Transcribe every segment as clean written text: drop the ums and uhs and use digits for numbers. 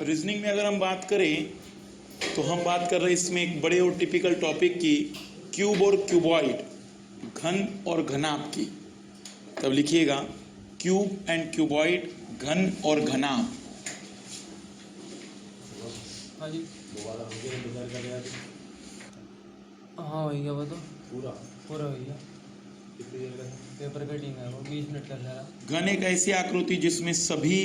Reasoning में अगर हम बात करें तो हम बात कर रहे हैं इसमें एक बड़े और टिपिकल टॉपिक की, क्यूब और क्यूबॉइड, घन और घनाभ की। तब लिखिएगा क्यूब एंड क्यूबॉइड, घन और घनाभ। हाँ जी। हाँ भैया वो तो पूरा भैया पेपर कटिंग है, वो 20 मिनट का है। घन एक ऐसी आकृति जिसमें सभी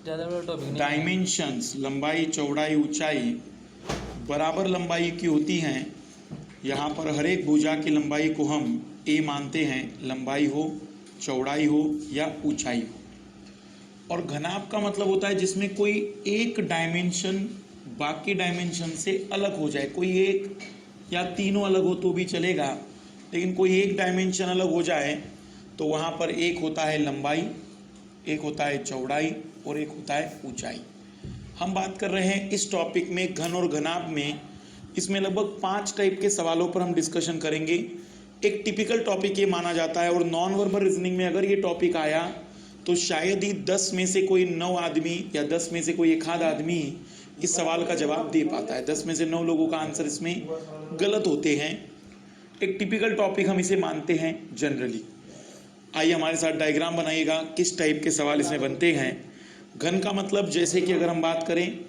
ज़्यादा बड़ा टॉपिक नहीं है। डायमेंशंस, लंबाई, चौड़ाई, ऊंचाई बराबर लंबाई की होती हैं। यहाँ पर हर एक भुजा की लंबाई को हम a मानते हैं, लंबाई हो, चौड़ाई हो या ऊंचाई हो। और घनाभ का मतलब होता है जिसमें कोई एक डायमेंशन बाकी डायमेंशन से अलग हो जाए। कोई एक या तीनों अलग हो तो भी चलेगा, लेकिन कोई एक डायमेंशन अलग हो जाए तो वहाँ पर एक होता है लंबाई, एक होता है चौड़ाई और एक होता है ऊंचाई। हम बात कर रहे हैं इस टॉपिक में घन और घनाभ में। इसमें लगभग 5 टाइप के सवालों पर हम डिस्कशन करेंगे। एक टिपिकल टॉपिक ये माना जाता है, और नॉन वर्बल रीजनिंग में अगर ये टॉपिक आया तो शायद ही 10 में से कोई 9 आदमी या 10 में से कोई एक आध आदमी इस सवाल का जवाब दे पाता है। 10 में से 9 लोगों का आंसर इसमें गलत होते हैं। एक टिपिकल टॉपिक हम इसे मानते हैं जनरली। आइए हमारे साथ डायग्राम बनाइएगा किस टाइप के सवाल इसमें बनते हैं। घन का मतलब जैसे कि अगर हम बात करें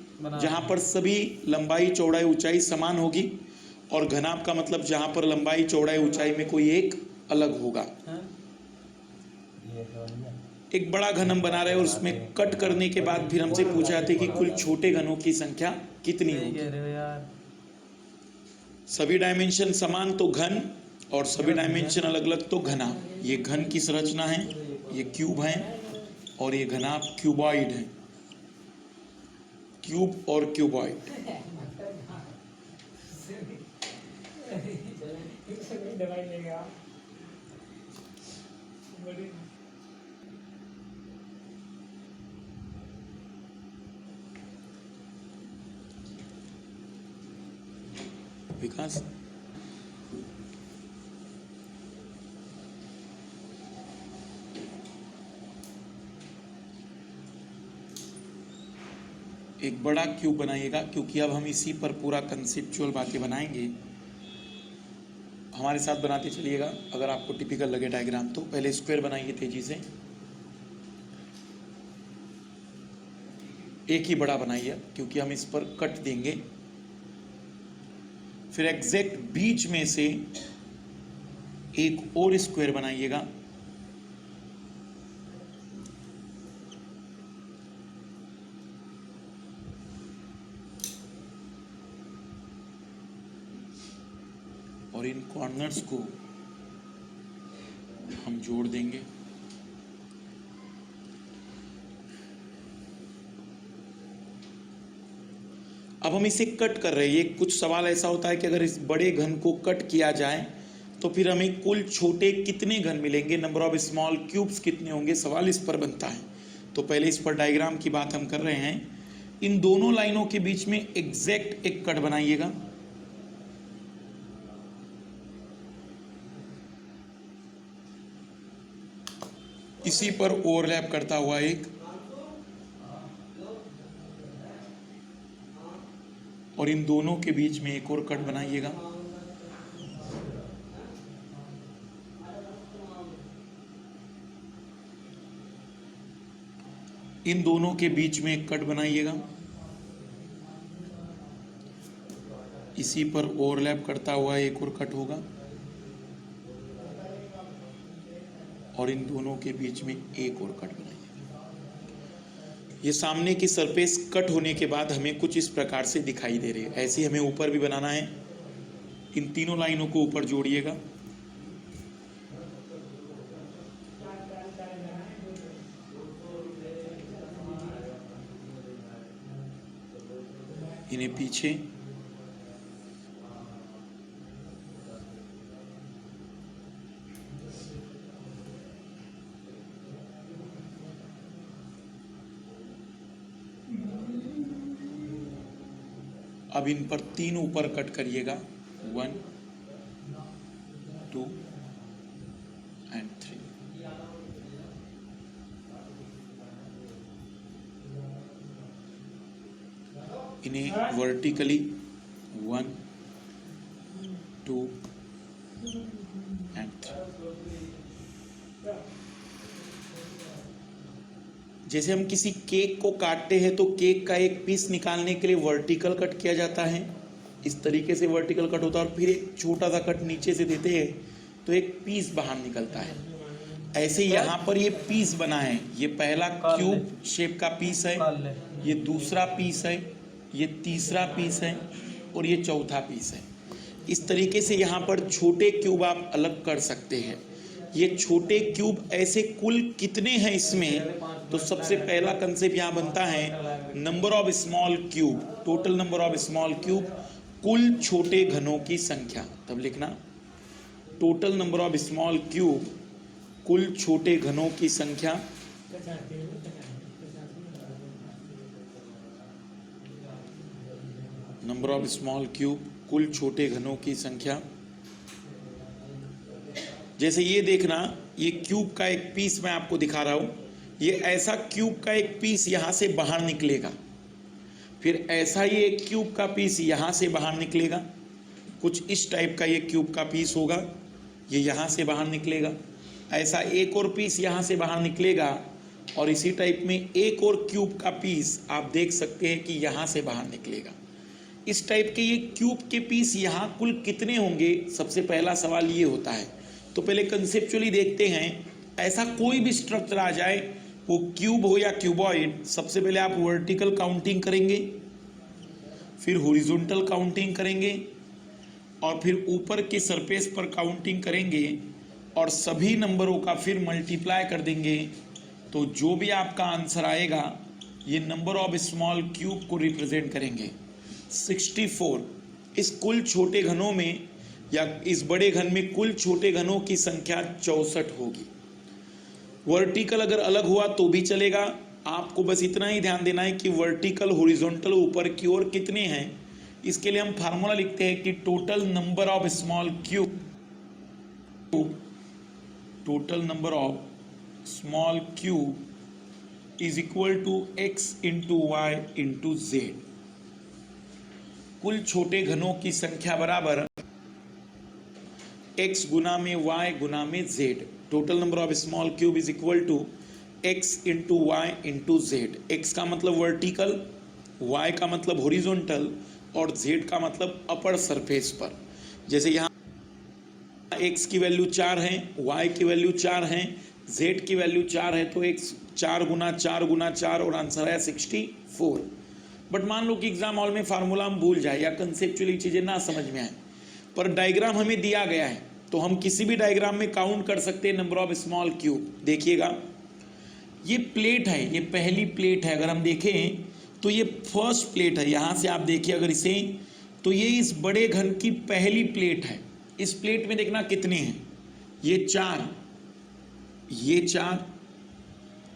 जहाँ पर सभी लंबाई, चौड़ाई, ऊंचाई समान होगी, और घनाभ का मतलब जहाँ पर लंबाई, चौड़ाई, ऊंचाई में कोई एक अलग होगा। एक बड़ा घन हम बना रहे हैं और उसमें कट करने के बाद फिर हमसे पूछा जाता है कि कुल छोटे घनों की संख्या कितनी होगी। सभी डायमेंशन समान तो घन, और सभी डायमेंशन अलग अलग तो घनाभ। ये घन की संरचना है, ये क्यूब है, और ये घनाभ क्यूबॉइड है। क्यूब और क्यूबॉइड। विकास एक बड़ा क्यूब बनाइएगा, क्योंकि अब हम इसी पर पूरा कंसेप्चुअल बातें बनाएंगे। हमारे साथ बनाते चलिएगा। अगर आपको टिपिकल लगे डायग्राम तो पहले स्क्वायर बनाइए तेजी से। एक ही बड़ा बनाइए क्योंकि हम इस पर कट देंगे। फिर एग्जैक्ट बीच में से एक और स्क्वायर बनाइएगा। और इन कॉर्नर्स को हम जोड़ देंगे। अब हम इसे कट कर रहे हैं। ये कुछ सवाल ऐसा होता है कि अगर इस बड़े घन को कट किया जाए तो फिर हमें कुल छोटे कितने घन मिलेंगे, नंबर ऑफ स्मॉल क्यूब्स कितने होंगे, सवाल इस पर बनता है। तो पहले इस पर डायग्राम की बात हम कर रहे हैं। इन दोनों लाइनों के बीच में एग्जैक्ट एक कट बनाइएगा। इसी पर ओवरलैप करता हुआ एक, और इन दोनों के बीच में एक और कट बनाइएगा। इन दोनों के बीच में एक कट बनाइएगा। इसी पर ओवरलैप करता हुआ एक और कट होगा, और इन दोनों के बीच में एक और कट बनाइएगा। ये सामने की सरफेस कट होने के बाद हमें कुछ इस प्रकार से दिखाई दे रही है। ऐसे ही हमें ऊपर भी बनाना है। इन तीनों लाइनों को ऊपर जोड़िएगा। इन्हें पीछे, अब इन पर 3 ऊपर कट करिएगा, 1 2 एंड 3। इन्हें वर्टिकली 1 2 एंड 3। जैसे हम किसी केक को काटते हैं तो केक का एक पीस निकालने के लिए वर्टिकल कट किया जाता है, इस तरीके से वर्टिकल कट होता है, और फिर एक छोटा सा कट नीचे से देते हैं तो एक पीस बाहर निकलता है। ऐसे यहाँ पर ये पीस बना है, ये पहला क्यूब शेप का पीस है, ये दूसरा पीस है, ये तीसरा पीस है और ये चौथा पीस है। इस तरीके से यहाँ पर छोटे क्यूब आप अलग कर सकते हैं। ये छोटे क्यूब ऐसे कुल कितने हैं इसमें, तो सबसे पहला कंसेप्ट यहाँ बनता है number of small cube, total number of small cube, कुल छोटे घनों की संख्या। तब लिखना total number of small cube, कुल छोटे घनों की संख्या। नंबर ऑफ स्मॉल क्यूब, कुल छोटे घनों की संख्या। जैसे ये देखना, ये क्यूब का एक पीस मैं आपको दिखा रहा हूं, ये ऐसा क्यूब का एक पीस यहां से बाहर निकलेगा, फिर ऐसा ही एक क्यूब का पीस यहां से बाहर निकलेगा, कुछ इस टाइप का ये क्यूब का पीस होगा, ये यहां से बाहर निकलेगा, ऐसा एक और पीस यहां से बाहर निकलेगा, और इसी टाइप में एक और क्यूब का पीस आप देख सकते हैं कि यहां से बाहर निकलेगा। इस टाइप के ये क्यूब के पीस यहाँ कुल कितने होंगे, सबसे पहला सवाल ये होता है। तो पहले कंसेप्चुअली देखते हैं, ऐसा कोई भी स्ट्रक्चर आ जाए, वो क्यूब हो या क्यूबॉइड, सबसे पहले आप वर्टिकल काउंटिंग करेंगे, फिर हॉरिजॉन्टल काउंटिंग करेंगे, और फिर ऊपर के सरफेस पर काउंटिंग करेंगे, और सभी नंबरों का फिर मल्टीप्लाई कर देंगे। तो जो भी आपका आंसर आएगा, ये नंबर ऑफ स्मॉल क्यूब को रिप्रेजेंट करेंगे। 64 इस कुल छोटे घनों में, या इस बड़े घन में कुल छोटे घनों की संख्या 64 होगी। वर्टिकल अगर अलग हुआ तो भी चलेगा, आपको बस इतना ही ध्यान देना है कि वर्टिकल हॉरिजॉन्टल ऊपर की ओर कितने हैं। इसके लिए हम फार्मूला लिखते हैं कि total number of small cube, total number of small cube is equal to x into y into z. कुल छोटे घनों की संख्या बराबर x गुना में y गुना में z। Total number of small cube is equal to x into y into z. X का मतलब वर्टिकल, y का मतलब हॉरिजॉन्टल, और z का मतलब अपर सरफेस पर। जैसे यहाँ x की वैल्यू 4 है, y की वैल्यू 4 है, z की वैल्यू 4 है, तो x 4 गुना 4 गुना 4 और आंसर है 64। बट मान लो कि एग्जाम हॉल में फार्मूला हम भूल जाए या कंसेप्चुअली चीजें ना समझ में आए, पर डायग्राम हमें दिया गया है, तो हम किसी भी डायग्राम में काउंट कर सकते हैं नंबर ऑफ स्मॉल क्यूब। देखिएगा, ये प्लेट है, ये पहली प्लेट है। अगर हम देखें तो ये फर्स्ट प्लेट है, यहां से आप देखिए अगर इसे, तो ये इस बड़े घन की पहली प्लेट है। इस प्लेट में देखना कितने हैं, ये 4, ये 4,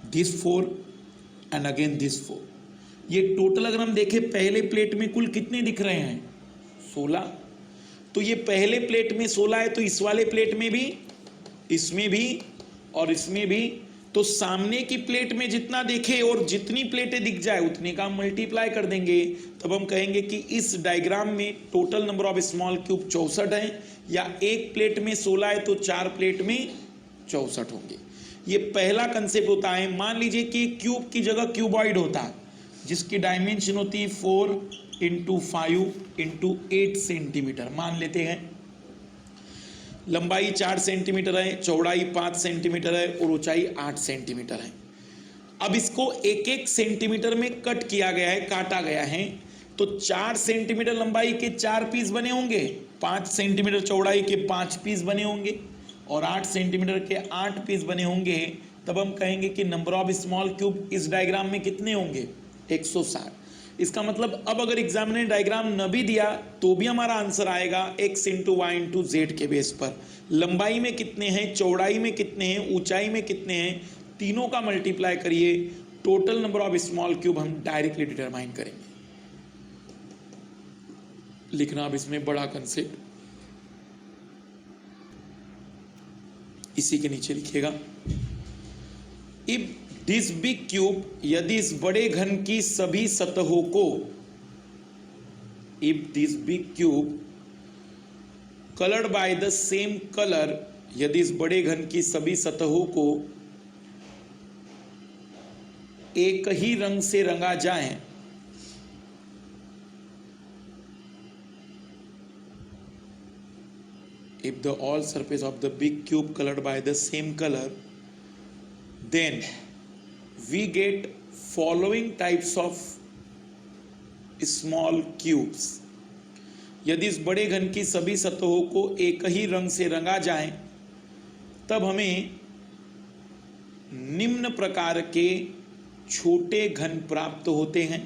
दिस 4 एंड अगेन दिस 4। ये टोटल अगर हम देखें पहले प्लेट में कुल कितने दिख रहे हैं, 16। तो ये पहले प्लेट में 16 है, तो इस वाले प्लेट में भी, इसमें भी और इसमें भी, तो सामने की प्लेट में जितना देखे और जितनी प्लेटें दिख जाए उतने का मल्टीप्लाई कर देंगे। तब हम कहेंगे कि इस डायग्राम में total number of small cube 64 है, या एक प्लेट में 16 है तो 4 प्लेट में 64 होंगे। ये पहला कंसेप्ट होता है। मान लीजिए कि क्यूब की जगह क्यूबॉइड होता है, जिसकी डायमेंशन होती है 4 इंटू 5 इंटू 8 सेंटीमीटर। मान लेते हैं लंबाई 4 सेंटीमीटर है, चौड़ाई 5 सेंटीमीटर है और ऊंचाई 8 सेंटीमीटर है। अब इसको एक एक सेंटीमीटर में कट किया गया है, काटा गया है। तो 4 सेंटीमीटर लंबाई के 4 पीस बने होंगे, 5 सेंटीमीटर चौड़ाई के 5 पीस बने होंगे, और 8 सेंटीमीटर के 8 पीस बने होंगे। तब हम कहेंगे कि नंबर ऑफ स्मॉल क्यूब इस डायग्राम में कितने होंगे, 160। इसका मतलब अब अगर एग्जाम ने डायग्राम न भी दिया तो भी हमारा आंसर आएगा x into y into z के बेस पर। लंबाई में कितने हैं, चौड़ाई में कितने हैं, ऊंचाई में कितने हैं, तीनों का मल्टीप्लाई करिए, total number of small cube हम डायरेक्टली डिटरमाइन करेंगे। लिखना अब इसमें बड़ा कंसेप्ट, इसी के नीचे लिखिएगा, इफ दिस बिग क्यूब, यदि इस बड़े घन की सभी सतहों को if this big cube coloured by the same colour, यदि इस बड़े घन की सभी सतहों को एक ही रंग से रंगा जाए, if the all surface of the big cube colored by the same color, then we get following types of small cubes. यदि इस बड़े घन की सभी सतहों को एक ही रंग से रंगा जाए तब हमें निम्न प्रकार के छोटे घन प्राप्त होते हैं।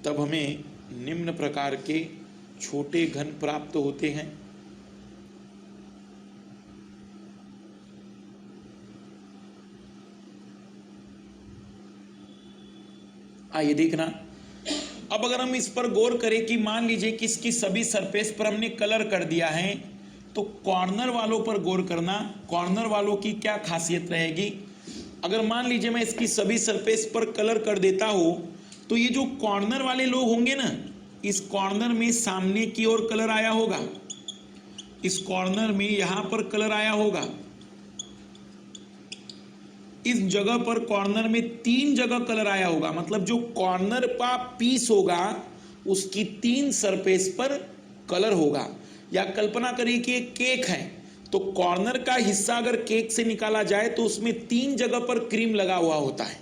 तब हमें निम्न प्रकार के छोटे घन प्राप्त होते हैं। आइए देखना, अब अगर हम इस पर गौर करें कि मान लीजिए कि इसकी सभी सरफेस पर हमने कलर कर दिया है, तो कॉर्नर वालों पर गौर करना, कॉर्नर वालों की क्या खासियत रहेगी। अगर मान लीजिए मैं इसकी सभी सरफेस पर कलर कर देता हूं, तो ये जो कॉर्नर वाले लोग होंगे ना, इस कॉर्नर में सामने की ओर कलर आया होगा, इस कॉर्नर में यहां पर कलर आया होगा, इस जगह पर कॉर्नर में 3 जगह कलर आया होगा। मतलब जो कॉर्नर का पीस होगा उसकी 3 सरफेस पर कलर होगा। या कल्पना करिए कि एक केक है, तो कॉर्नर का हिस्सा अगर केक से निकाला जाए तो उसमें 3 जगह पर क्रीम लगा हुआ होता है,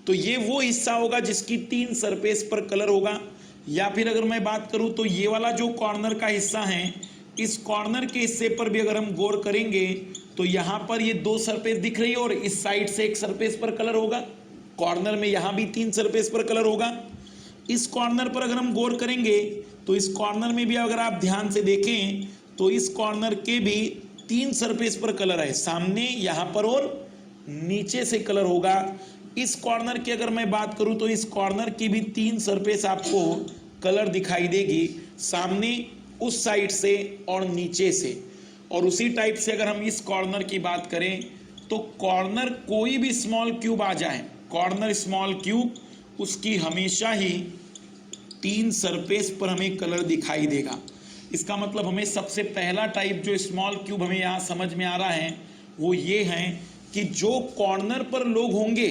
तो ये वो हिस्सा होगा जिसकी 3 सरफेस पर कलर होगा। या फिर अगर मैं बात करूं तो ये वाला जो कॉर्नर का हिस्सा है, इस कॉर्नर के हिस्से पर भी अगर हम गौर करेंगे तो यहां पर ये 2 सरफेस दिख रही है और इस साइड से एक सरफेस पर कलर होगा। कॉर्नर में यहां भी 3 सरफेस पर कलर होगा। इस कॉर्नर पर अगर हम गौर करेंगे तो इस कॉर्नर में भी अगर आप ध्यान से देखें तो इस कॉर्नर के भी 3 सरफेस पर कलर है, सामने, यहां पर और नीचे से कलर होगा। इस कॉर्नर की अगर मैं बात करूं तो इस कॉर्नर की भी 3 सरफेस आपको कलर दिखाई देगी, सामने, उस साइड से और नीचे से। और उसी टाइप से अगर हम इस कॉर्नर की बात करें तो कॉर्नर कोई भी स्मॉल क्यूब आ जाए, कॉर्नर स्मॉल क्यूब, उसकी हमेशा ही 3 सरफेस पर हमें कलर दिखाई देगा। इसका मतलब हमें सबसे पहला टाइप जो स्मॉल क्यूब हमें यहाँ समझ में आ रहा है वो ये है कि जो कॉर्नर पर लोग होंगे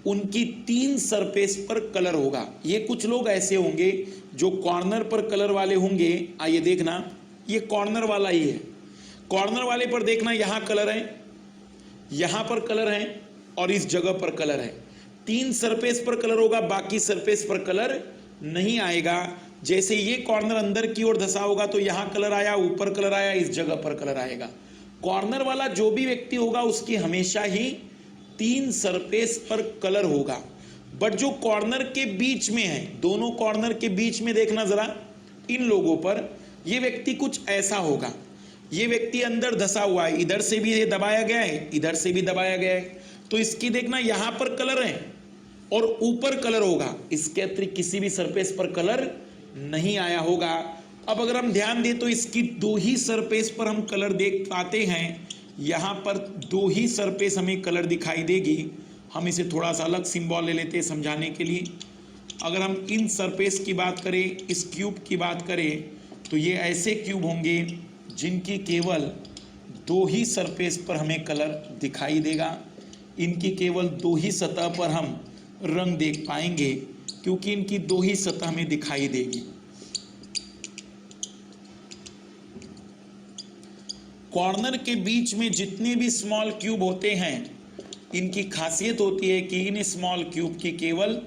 उनकी 3 सरफेस पर कलर होगा। ये कुछ लोग ऐसे होंगे जो कॉर्नर पर कलर वाले होंगे। आइए देखना, ये कॉर्नर वाला ही है, कॉर्नर वाले पर देखना यहां कलर है, यहां पर कलर है और इस जगह पर कलर है। 3 सरफेस पर कलर होगा, बाकी सरफेस पर कलर नहीं आएगा। जैसे ये कॉर्नर अंदर की ओर धसा होगा तो यहां कलर आया, ऊपर कलर आया, इस जगह पर कलर आएगा। कॉर्नर वाला जो भी व्यक्ति होगा उसकी हमेशा ही 3 सरफेस पर कलर होगा। बट जो कॉर्नर के बीच में है, दोनों कॉर्नर के बीच में देखना जरा, इन लोगों पर यह व्यक्ति कुछ ऐसा होगा। ये व्यक्ति अंदर धसा हुआ है, इधर से भी ये दबाया गया है, इधर से भी दबाया गया है, तो इसकी देखना यहां पर कलर है और ऊपर कलर होगा, इसके अतिरिक्त किसी भी सरफेस पर कलर नहीं आया होगा। अब अगर हम ध्यान दें तो इसकी 2 ही सरफेस पर हम कलर देख पाते हैं, यहां पर 2 ही सरफेस हमें कलर दिखाई देगी। हम इसे थोड़ा सा अलग सिंबल ले लेते हैं समझाने के लिए। अगर हम इन सरफेस की बात करें, इस क्यूब की बात करें, तो ये ऐसे क्यूब होंगे जिनकी केवल 2 ही सरफेस पर हमें कलर दिखाई देगा। इनकी केवल 2 ही सतह पर हम रंग देख पाएंगे, क्योंकि इनकी 2 ही सतह हमें दिखाई देगी। कॉर्नर के बीच में जितने भी स्मॉल क्यूब होते हैं, इनकी खासियत होती है कि इन स्मॉल क्यूब की केवल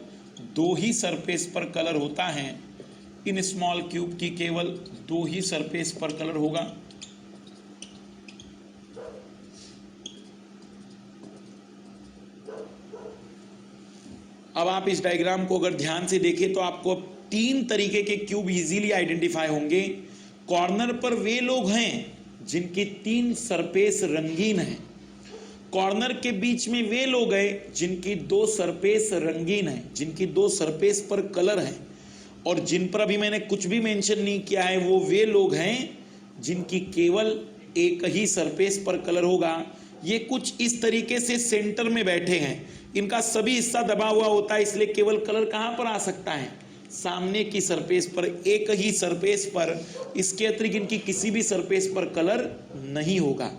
2 ही सरफेस पर कलर होता है। इन स्मॉल क्यूब की केवल 2 ही सरफेस पर कलर होगा। अब आप इस डायग्राम को अगर ध्यान से देखें तो आपको 3 तरीके के क्यूब इजीली आइडेंटिफाई होंगे। कॉर्नर पर वे लोग हैं जिनकी 3 सरफेस रंगीन है, कॉर्नर के बीच में वे लोग हैं जिनकी 2 सरफेस रंगीन है, जिनकी 2 सरफेस पर कलर है, और जिन पर अभी मैंने कुछ भी मेंशन नहीं किया है वो वे लोग हैं जिनकी केवल एक ही सरफेस पर कलर होगा। ये कुछ इस तरीके से सेंटर में बैठे हैं, इनका सभी हिस्सा दबा हुआ होता है, इसलिए केवल कलर कहां पर आ सकता है, सामने की सरफेस पर, एक ही सरफेस पर, इसके अतिरिक्त इनकी किसी भी सरफेस पर कलर नहीं होगा।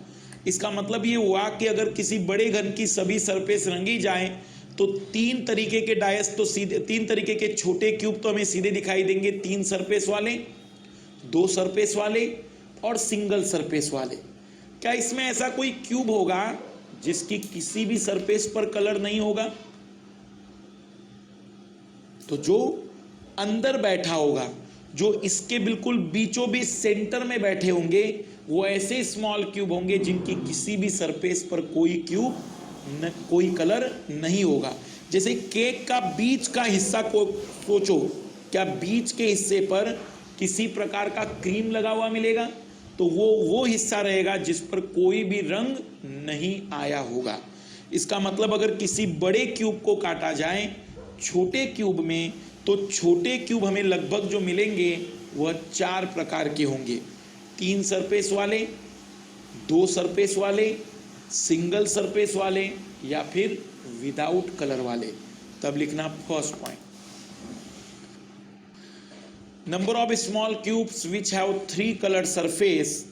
इसका मतलब ये हुआ कि अगर किसी बड़े घन की सभी सरफेस रंगी जाए तो तीन तरीके के डायस तो सीधे, तीन तरीके के छोटे क्यूब तो हमें सीधे दिखाई देंगे, तीन सरफेस वाले, दो सरफेस वाले और सिंगल सरफेस वाले। क्या इसमें ऐसा कोई क्यूब होगा जिसकी किसी भी सरफेस पर कलर नहीं होगा? तो जो अंदर बैठा होगा, जो इसके बिल्कुल बीचों बीच सेंटर में बैठे होंगे, वो ऐसे स्मॉल क्यूब होंगे जिनकी किसी भी सरफेस पर कोई कलर नहीं होगा। जैसे केक का बीच का हिस्सा को सोचो, क्या बीच के हिस्से पर किसी प्रकार का क्रीम लगा हुआ मिलेगा? तो वो हिस्सा रहेगा जिस पर कोई भी रंग नहीं आया होगा। इसका मतलब अगर किसी बड़े क्यूब को काटा जाए छोटे क्यूब में, तो छोटे क्यूब हमें लगभग जो मिलेंगे वह चार प्रकार के होंगे, तीन सरफेस वाले, दो सरफेस वाले, सिंगल सरफेस वाले या फिर विदाउट कलर वाले। तब लिखना first point, number of small cubes which have 3 coloured surface,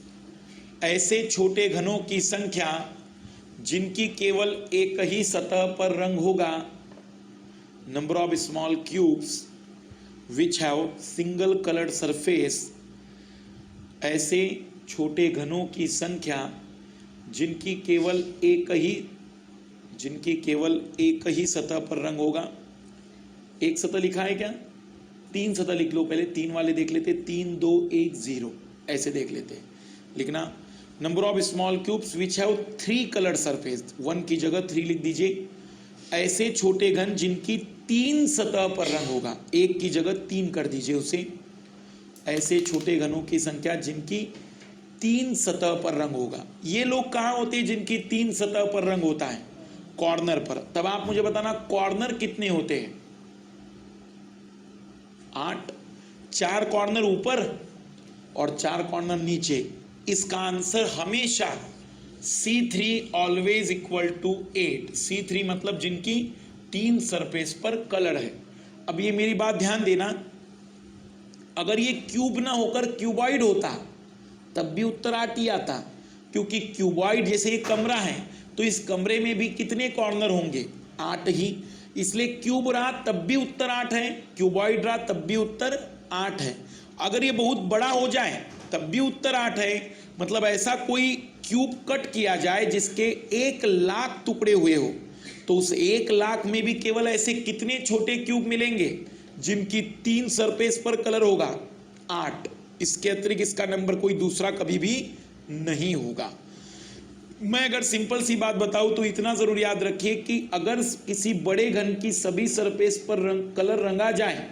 ऐसे छोटे घनों की संख्या जिनकी केवल एक ही सतह पर रंग होगा। Number of small cubes which have single coloured surface, ऐसे छोटे घनों की संख्या जिनकी केवल एक ही सतह पर रंग होगा। एक सतह लिखा है क्या? 3 सतह लिख लो, पहले 3 वाले देख लेते, 3 2 1 0 ऐसे देख लेते। लिखना number of small cubes which have 3 coloured surface, 1 की जगह 3 लिख दीजिए। ऐसे छोटे घन जिनकी 3 सतह पर रंग होगा, 1 की जगह 3 कर दीजिए उसे। ऐसे छोटे घनों की संख्या जिनकी 3 सतह पर रंग होगा। ये लोग कहाँ होते हैं जिनकी 3 सतह पर रंग होता है? कॉर्नर पर। तब आप मुझे बताना कॉर्नर कितने होते हैं? 8, 4 कॉर्नर ऊपर और 4 कॉर्नर नीचे। इसका आंसर हमेशा C3 always equal to 8। C3 मतलब जिनकी 3 सरफेस पर कलर है। अब ये मेरी बात ध्यान देना, अगर ये क्यूब ना होकर क्यूबॉइड होता तब भी उत्तर 8 ही आता, क्योंकि क्यूबॉइड जैसे एक कमरा है तो इस कमरे में भी कितने कॉर्नर होंगे? 8 ही। इसलिए क्यूब रहा तब भी उत्तर 8 है, क्यूबॉइड रहा तब भी उत्तर 8 है। अगर ये बहुत बड़ा हो जाए तब भी उत्तर 8 है। मतलब ऐसा कोई क्यूब कट किया जाए जिसके 1 लाख टुकड़े हुए हो, तो उस 1 लाख में भी केवल ऐसे कितने छोटे क्यूब मिलेंगे जिनकी 3 सरफेस पर कलर होगा? 8। इसके अतिरिक्त इसका नंबर कोई दूसरा कभी भी नहीं होगा। मैं अगर सिंपल सी बात बताऊं तो इतना जरूर याद रखिए कि अगर किसी बड़े घन की सभी सरफेस पर कलर रंगा जाए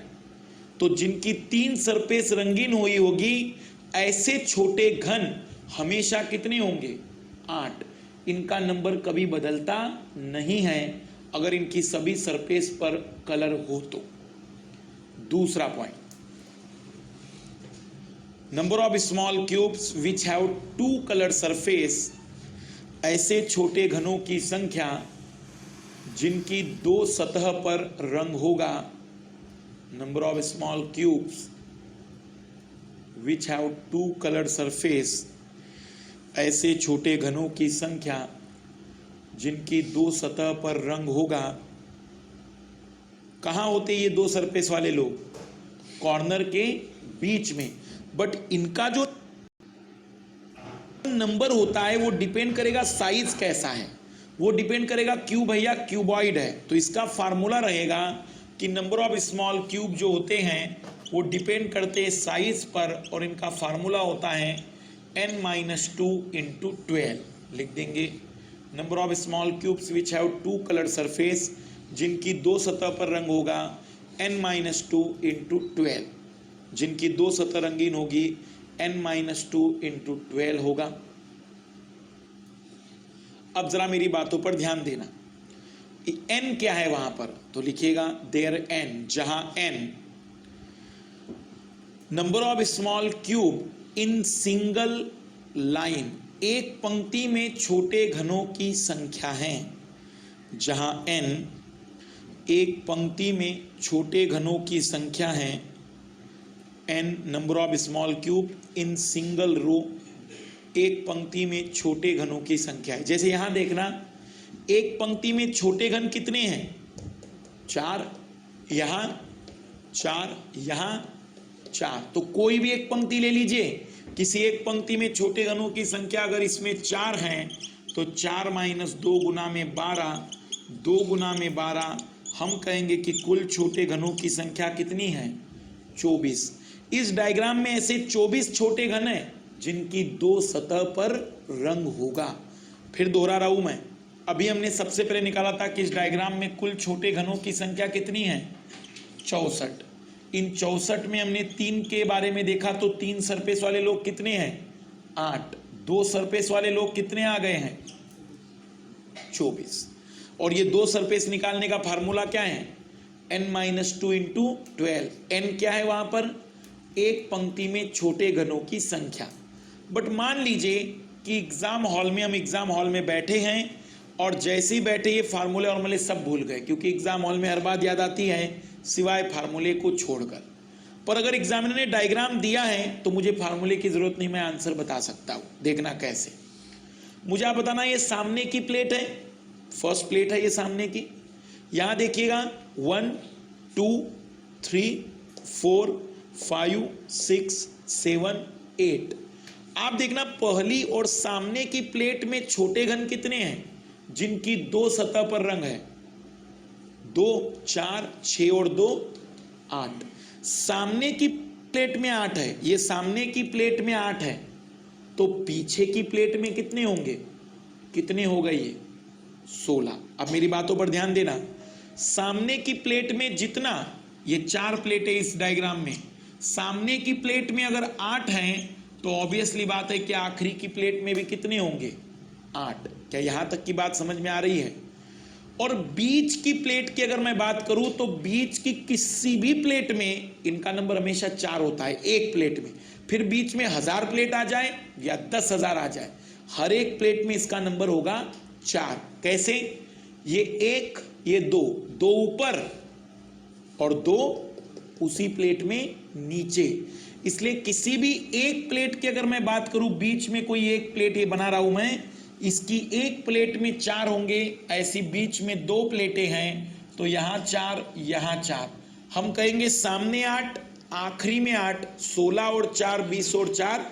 तो जिनकी 3 सरफेस रंगीन हुई होगी, ऐसे छोटे घन हमेशा कितने होंगे? 8। इनका नंबर कभी बदलता नहीं है अगर इनकी सभी सरफेस पर कलर हो तो। दूसरा point, number of small cubes which have 2 coloured surface, ऐसे छोटे घनों की संख्या जिनकी 2 सतह पर रंग होगा। Number of small cubes which have 2 coloured surface, ऐसे छोटे घनों की संख्या जिनकी 2 सतह पर रंग होगा। कहाँ होते ये 2 सरफेस वाले लोग? कॉर्नर के बीच में। बट इनका जो नंबर होता है वो डिपेंड करेगा साइज कैसा है, वो डिपेंड करेगा क्यूब है या क्यूबॉइड है। तो इसका फार्मूला रहेगा कि नंबर ऑफ स्मॉल क्यूब जो होते हैं वो डिपेंड करते हैं साइज पर, और इनका फार्मूला होता है n-2 × 12। लिख देंगे number of small cubes which have 2 coloured surface, जिनकी 2 सतह पर रंग होगा, n-2 × 12। जिनकी 2 सतह रंगीन होगी n-2 × 12 होगा। अब जरा मेरी बातों पर ध्यान देना, n क्या है वहां पर? तो लिखिएगा देयर n, जहां n number of small cube in single line, एक पंक्ति में छोटे घनों की संख्या है, जहां n एक पंक्ति में छोटे घनों की संख्या है n number of small cube in single row. एक पंक्ति में छोटे घनों की संख्या है। जैसे यहां देखना, एक पंक्ति में छोटे घन कितने हैं? 4, यहां 4, यहां 4। तो कोई भी एक पंक्ति ले लीजिए, किसी एक पंक्ति में छोटे घनों की संख्या अगर इसमें 4 है तो 4 - 2 गुना में 12, 2 गुना में 12, हम कहेंगे कि कुल छोटे घनों की संख्या कितनी है? 24। इस डायग्राम में ऐसे 24 छोटे घन हैं जिनकी 2 सतह पर रंग होगा। फिर दोहरा रहा हूं मैं, अभी हमने सबसे पहले निकाला था कि इस डायग्राम में कुल छोटे घनों की संख्या कितनी है? 64। इन 64 में हमने 3 के बारे में देखा तो 3 सरफेस वाले लोग कितने हैं? 8। 2 सरफेस वाले लोग कितने आ गए हैं? 24। और ये 2 सरफेस निकालने का फार्मूला क्या है? n - 2 × 12। n क्या है वहां पर? एक पंक्ति में छोटे घनों की संख्या। बट मान लीजिए कि एग्जाम हॉल में बैठे हैं और जैसे ही बैठे ये फार्मूले सब भूल गए, क्योंकि एग्जाम हॉल में हर बात याद आती है सिवाय फार्मूले को छोड़कर। पर अगर एग्जामिनर ने डायग्राम दिया है तो मुझे फार्मूले की जरूरत नहीं, मैं आंसर बता सकता हूं। देखना कैसे, मुझे आप बताना, ये सामने की प्लेट है, फर्स्ट प्लेट है ये सामने की। यहां देखिएगा 1 2 3 4 5 6 7 8। आप देखना पहली और सामने की प्लेट में छोटे घन कितने हैं जिनकी 2 सतह पर रंग है? 2 4 6 और 2 8। सामने की प्लेट में 8 है, ये सामने की प्लेट में 8 है, तो पीछे की प्लेट में कितने होंगे? कितने हो गए ये? 16। अब मेरी बातों पर ध्यान देना, सामने की प्लेट में जितना, ये 4 प्लेट है इस डायग्राम में, सामने की प्लेट में अगर 8 हैं तो ऑब्वियसली बात है कि आखिरी की प्लेट में भी कितने होंगे? 8। क्या यहां तक की बात समझ में आ रही है? और बीच की प्लेट की अगर मैं बात करूं तो बीच की किसी भी प्लेट में इनका नंबर हमेशा 4 होता है, एक प्लेट में। फिर बीच में 1000 प्लेट आ जाए या 10,000 आ जाए, हर एक प्लेट में इसका नंबर होगा 4। कैसे? ये 1, ये 2, 2 ऊपर और 2 उसी प्लेट में नीचे। इसलिए किसी भी एक प्लेट की अगर मैं बात करूं, बीच में कोई एक प्लेट ये बना रहा हूं मैं, इसकी एक प्लेट में 4 होंगे, ऐसी बीच में 2 प्लेटें हैं तो यहां 4 यहां 4। हम कहेंगे सामने 8, आखिरी में 8, 16 और 4 20 और 4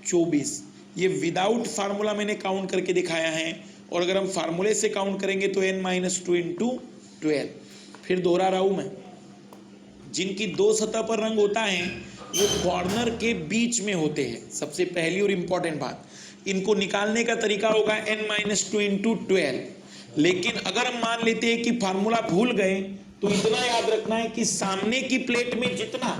24। ये विदाउट फार्मूला मैंने काउंट करके दिखाया है, और अगर हम फार्मूले से काउंट करेंगे तो n - 2 × 12। फिर दोहरा रहा हूं मैं, जिनकी 2 सतह पर रंग होता है वो कॉर्नर के बीच में होते हैं। सबसे पहली और इंपॉर्टेंट बात, इनको निकालने का तरीका होगा n - 2 × 12। लेकिन अगर हम मान लेते हैं कि फार्मूला भूल गए तो इतना याद रखना है कि सामने की प्लेट में जितना,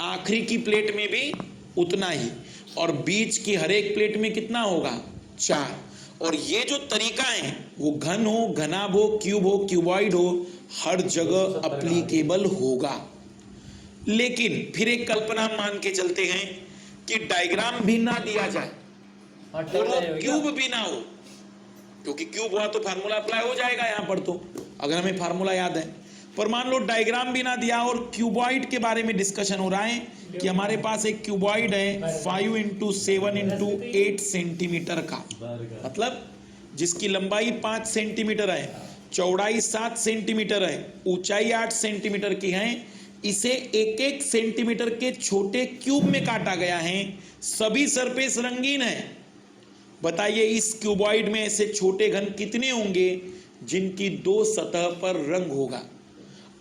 आखिरी की प्लेट में भी उतना ही, और बीच की हर एक प्लेट में कितना होगा? 4। और ये जो तरीका है वो घन हो, घनाभ हो, क्यूबॉइड हो, हर जगह अप्लीकेबल होगा। लेकिन फिर एक कल्पना हम मान के चलते हैं कि डायग्राम भी ना दिया जाए और क्यूब भी ना हो, क्योंकि क्यूब हुआ तो फार्मूला अप्लाई हो जाएगा यहां पर, तो अगर हमें फार्मूला याद है। पर मान लो डायग्राम भी ना दिया और क्यूबॉइड के बारे में डिस्कशन हो रहा है कि हमारे पास एक क्यूबॉइड है 5 × 7 × 8 सेंटीमीटर का, मतलब जिसकी लंबाई 5 सेंटीमीटर है, चौड़ाई 7 सेंटीमीटर है, ऊंचाई 8 सेंटीमीटर की है। इसे 1-1 सेंटीमीटर के छोटे क्यूब में काटा गया है, सभी सरफेस रंगीन है। बताइए इस क्यूबॉइड में ऐसे छोटे घन कितने होंगे जिनकी 2 सतह पर रंग होगा?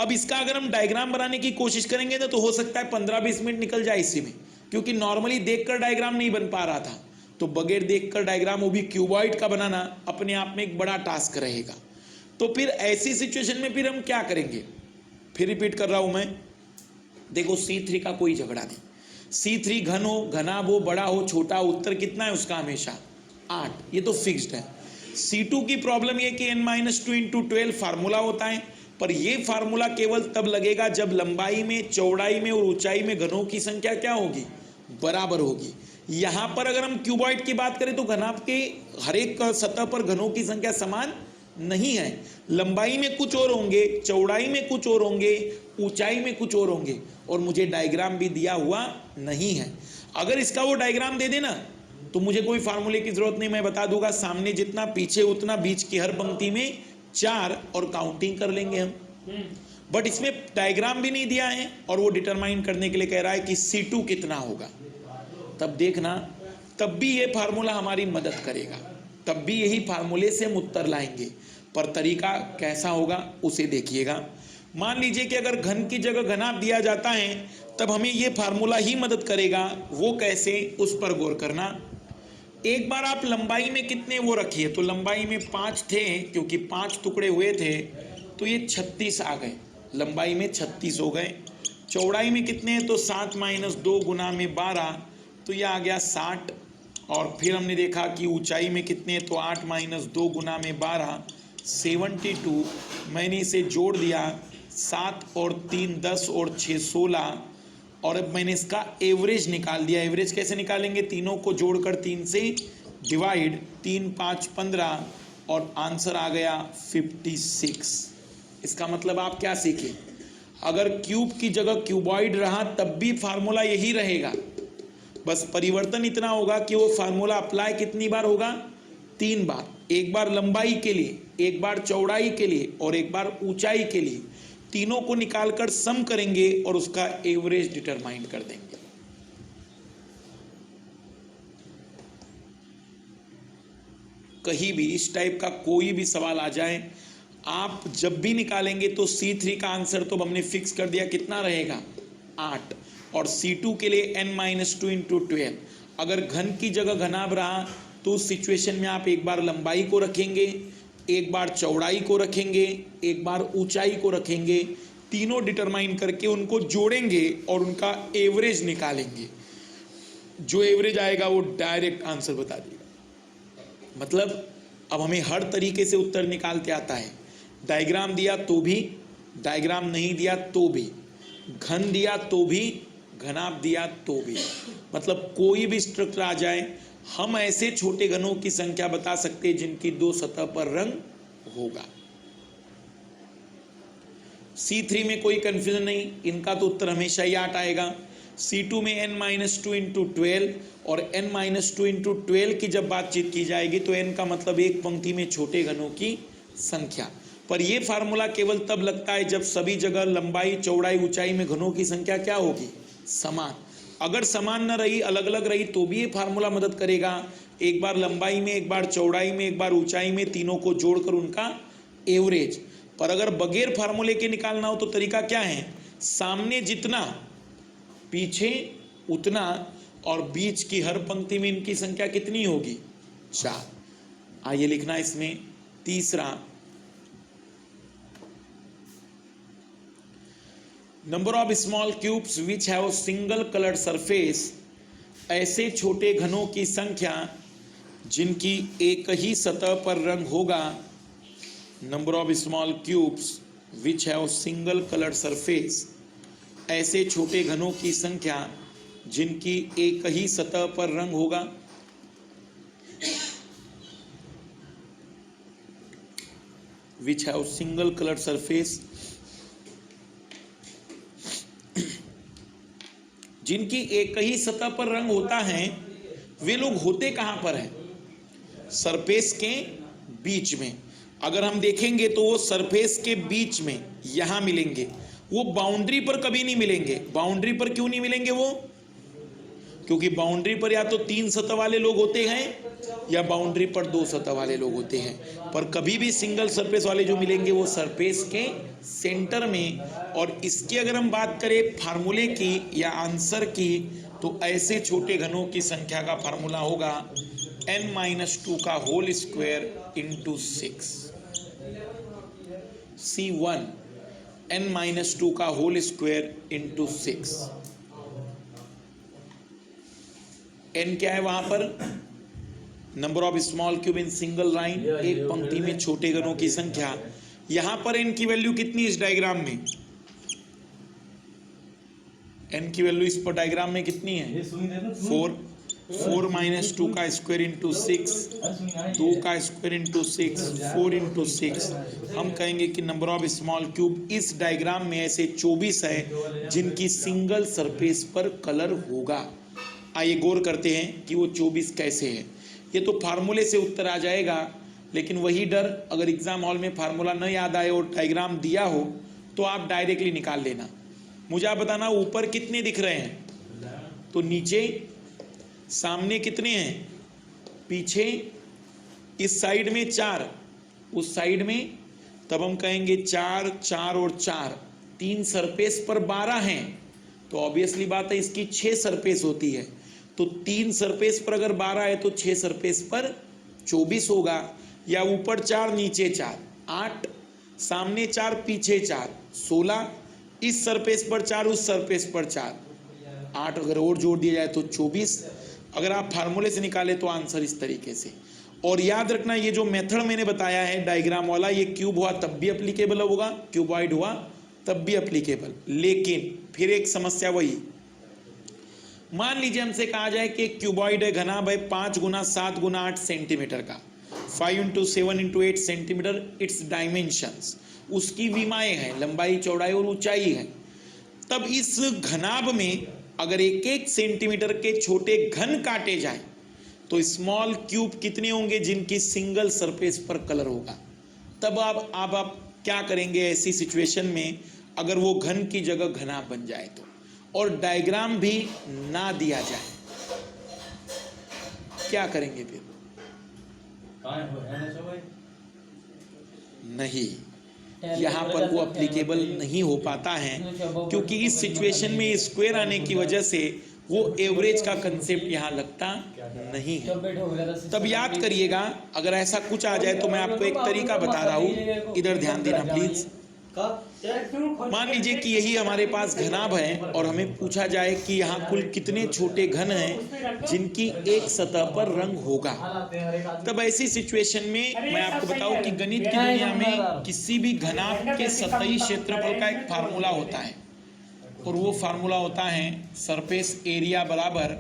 अब इसका अगर हम डायग्राम बनाने की कोशिश करेंगे तो हो सकता है 15-20 मिनट निकल जाए इसी में, क्योंकि नॉर्मली देखकर डायग्राम नहीं बन पा रहा था, तो बगैर देखकर डायग्राम, वो भी क्यूबॉइड का बनाना, अपने आप में एक बड़ा टास्क रहेगा। तो फिर ऐसी सिचुएशन में फिर हम क्या करेंगे? फिर रिपीट कर रहा हूं मैं, देखो C3 का कोई झगड़ा नहीं, C3 घन हो, घनाभ हो, बड़ा हो, छोटा, उत्तर कितना है उसका? हमेशा 8, ये तो फिक्स्ड है। C2 की प्रॉब्लम ये कि n - 2 × 12 फार्मूला होता है, पर ये फार्मूला केवल तब लगेगा जब लंबाई में, चौड़ाई में और ऊंचाई में घनों की संख्या क्या होगी? बराबर होगी। यहां पर अगर हम क्यूबॉइड की बात करें तो घनाभ के हर एक सतह पर घनों की संख्या समान नहीं है। लंबाई में कुछ और होंगे, चौड़ाई में कुछ और होंगे, ऊंचाई में कुछ और होंगे, और मुझे डायग्राम भी दिया हुआ नहीं है। अगर इसका वो डायग्राम दे देना तो मुझे कोई फार्मूले की जरूरत नहीं, मैं बता दूंगा सामने जितना पीछे उतना, बीच की हर पंक्ति में 4 और काउंटिंग कर लेंगे हम। बट इसमें डायग्राम भी नहीं दिया है और वो डिटरमाइन करने के लिए कह रहा है कि C2 कितना होगा। तब देखना, तब भी ये फार्मूला हमारी मदद करेगा, तब भी यही फार्मूले से हम उत्तर लाएंगे, पर तरीका कैसा होगा उसे देखिएगा। मान लीजिए कि अगर घन की जगह घनाभ दिया जाता है तब हमें ये फार्मूला ही मदद करेगा। वो कैसे, उस पर गौर करना। एक बार आप लंबाई में कितने वो रखिए, तो लंबाई में 5 थे, क्योंकि 5 टुकड़े हुए थे तो ये 36 आ गए, लंबाई में 36 हो गए। चौड़ाई में कितने हैं, तो 7 - 2 गुना में 12, तो ये आ गया 60। और फिर हमने देखा कि ऊंचाई में कितने, तो 8 - 2 गुना में 12, 72। मैंने इसे जोड़ दिया, 7 और 3 10 और 6 16, और अब मैंने इसका एवरेज निकाल दिया। एवरेज कैसे निकालेंगे, तीनों को जोड़कर 3 से डिवाइड, 3 5 15, और आंसर आ गया 56। इसका मतलब आप क्या सीखे, अगर क्यूब की जगह क्यूबॉइड रहा तब भी फार्मूला यही रहेगा, बस परिवर्तन इतना होगा कि वो फार्मूला अप्लाई कितनी बार होगा, 3 बार। एक बार लंबाई के लिए, एक बार चौड़ाई के लिए, और एक बार ऊंचाई के लिए। तीनों को निकालकर सम करेंगे और उसका एवरेज डिटरमाइन कर देंगे। कहीं भी इस टाइप का कोई भी सवाल आ जाए, आप जब भी निकालेंगे तो C3 का आंसर तो हमने फिक्स कर दिया, कितना रहेगा, 8। और C2 के लिए n-2 × 12। अगर घन की जगह घनाभ रहा तो उस सिचुएशन में आप एक बार लंबाई को रखेंगे, एक बार चौड़ाई को रखेंगे, एक बार ऊंचाई को रखेंगे, तीनों डिटरमाइन करके उनको जोड़ेंगे और उनका एवरेज निकालेंगे। जो एवरेज आएगा वो डायरेक्ट आंसर बता देगा। मतलब अब हमें हर तरीके से उत्तर निकालते आता है। डायग्राम दिया तो भी, डायग्राम नहीं दिया तो भी, घन दिया तो भी, घनाभ दिया तो भी, मतलब कोई भी स्ट्रक्चर आ जाए, हम ऐसे छोटे घनों की संख्या बता सकते हैं जिनकी 2 सतह पर रंग होगा। C3 में कोई कंफ्यूजन नहीं, इनका तो उत्तर हमेशा ही 8 आएगा। C2 में n-2 × 12, और n-2 × 12 की जब बातचीत की जाएगी तो n का मतलब एक पंक्ति में छोटे घनों की संख्या। पर यह फार्मूला केवल तब लगता है जब सभी जगह लंबाई, चौड़ाई, ऊंचाई में घनों की संख्या क्या होगी, समान। अगर समान न रही, अलग अलग रही, तो भी ये फार्मूला मदद करेगा। एक बार लंबाई में, एक बार चौड़ाई में, एक बार ऊंचाई में, तीनों को जोड़कर उनका एवरेज। पर अगर बगैर फार्मूले के निकालना हो तो तरीका क्या है, सामने जितना पीछे उतना, और बीच की हर पंक्ति में इनकी संख्या कितनी होगी, 4। आइए लिखना इसमें तीसरा, number of small cubes which have single coloured surface. ऐसे छोटे घनों की संख्या जिनकी एक ही सतह पर रंग होगा। Number of small cubes which have single coloured surface. ऐसे छोटे घनों की संख्या जिनकी एक ही सतह पर रंग होगा। Which have single coloured surface, जिनकी एक ही सतह पर रंग होता है। वे लोग होते कहां पर हैं, सरफेस के बीच में। अगर हम देखेंगे तो वो सरफेस के बीच में यहां मिलेंगे, वो बाउंड्री पर कभी नहीं मिलेंगे। बाउंड्री पर क्यों नहीं मिलेंगे वो, क्योंकि बाउंड्री पर या तो 3 सतह वाले लोग होते हैं या बाउंड्री पर 2 सतह वाले लोग होते हैं। पर कभी भी सिंगल सरफेस वाले जो मिलेंगे वो सरफेस के सेंटर में। और इसकी अगर हम बात करें फार्मूले की या आंसर की, तो ऐसे छोटे घनों की संख्या का फार्मूला होगा n-2 का होल स्क्वायर × 6। C1 n-2 का होल स्क्वायर × 6। n क्या है वहां पर, number of small cube in single line, एक पंक्ति में छोटे घनों की संख्या। यहां पर n की वैल्यू कितनी इस डायग्राम में, n की वैल्यू इस पर डायग्राम में कितनी है, 4। 4 माइनस 2 का स्क्वायर इंटू 6, 2 का स्क्वायर इंटू 6, 4 इंटू 6। हम कहेंगे कि नंबर ऑफ स्मॉल क्यूब इस डायग्राम में ऐसे 24 है जिनकी सिंगल सरफेस पर कलर होगा। आइए गौर करते हैं कि वो 24 कैसे है। ये तो फार्मूले से उत्तर आ जाएगा, लेकिन वही डर, अगर एग्जाम हॉल में फार्मूला न याद आए और डायग्राम दिया हो तो आप डायरेक्टली निकाल लेना। मुझे आप बताना ऊपर कितने दिख रहे हैं, तो नीचे, सामने कितने हैं, पीछे, इस साइड में 4, उस साइड में, तब हम कहेंगे 4, 4 और 4, 3 सरफेस पर 12 हैं, तो ऑब्वियसली बात है इसकी 6 सरफेस होती है। तो 3 सरफेस पर अगर 12 है तो 6 सरफेस पर 24 होगा, या ऊपर 4 नीचे 4, 8, सामने 4 पीछे 4, 16, इस सरफेस पर 4 उस सरफेस पर 4, 8 अगर और जोड़ दिया जाए तो 24। अगर आप फार्मूले से निकाले तो आंसर इस तरीके से। और याद रखना ये जो मेथड मैंने बताया है डायग्राम वाला, ये क्यूब हुआ तब भी एप्लीकेबल होगा, क्यूबॉइड हुआ तब भी एप्लीकेबल। लेकिन फिर एक समस्या वही, मान लीजिए हमसे कहा जाए कि एक क्यूबॉइड है, घनाभ है 5 गुना 7 गुना 8 सेंटीमीटर का, 5 into 7 into 8 centimetre it's dimensions, उसकी विमाएं हैं, लंबाई चौड़ाई और ऊंचाई है। तब इस घनाभ में अगर एक एक सेंटीमीटर के छोटे घन काटे जाए तो स्मॉल क्यूब कितने होंगे जिनकी सिंगल सरफेस पर कलर होगा। तब आप क्या करेंगे ऐसी सिचुएशन में, अगर वो घन की जगह घनाभ बन जाए तो, और डायग्राम भी ना दिया जाए, क्या करेंगे फिर? नहीं, यहाँ पर वो अप्लीकेबल नहीं हो पाता है, क्योंकि इस सिचुएशन में स्क्वायर आने की वजह से वो एवरेज का कंसेप्ट यहाँ लगता नहीं है। तब याद करिएगा, अगर ऐसा कुछ आ जाए तो मैं आपको एक तरीका बता रहा हूँ, इधर ध्यान देना प्लीज। मान लीजिए कि यही हमारे पास घनाभ है और हमें पूछा जाए कि यहाँ कुल कितने छोटे घन हैं जिनकी एक सतह पर रंग होगा। तब ऐसी सिचुएशन में मैं आपको बताऊं कि गणित की दुनिया में किसी भी घनाभ के सतही क्षेत्रफल का एक फार्मूला होता है, और वो फार्मूला होता है सरफेस एरिया बराबर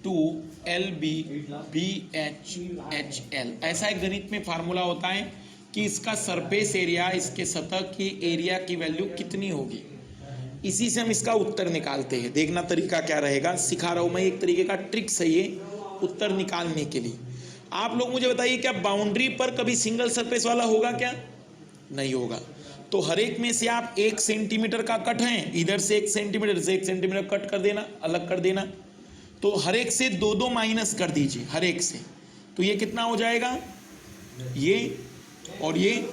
2LB BH/HL। ऐसा एक गणित में फार्मूला होता है कि इसका सरफेस एरिया, इसके सतह की एरिया की वैल्यू कितनी होगी। इसी से हम इसका उत्तर निकालते हैं। देखना तरीका क्या रहेगा, सिखा रहा हूं मैं, एक तरीके का ट्रिक्स है ये उत्तर निकालने के लिए। आप लोग मुझे बताइए, क्या बाउंड्री पर कभी सिंगल सरफेस वाला होगा क्या? नहीं होगा। तो हर एक में से आप 1 सेंटीमीटर का कट है, इधर से 1 सेंटीमीटर से 1 सेंटीमीटर कट कर देना, अलग कर देना। तो हर एक से 2-2 माइनस कर दीजिए, हर एक से, तो ये कितना हो जाएगा, ये और ये।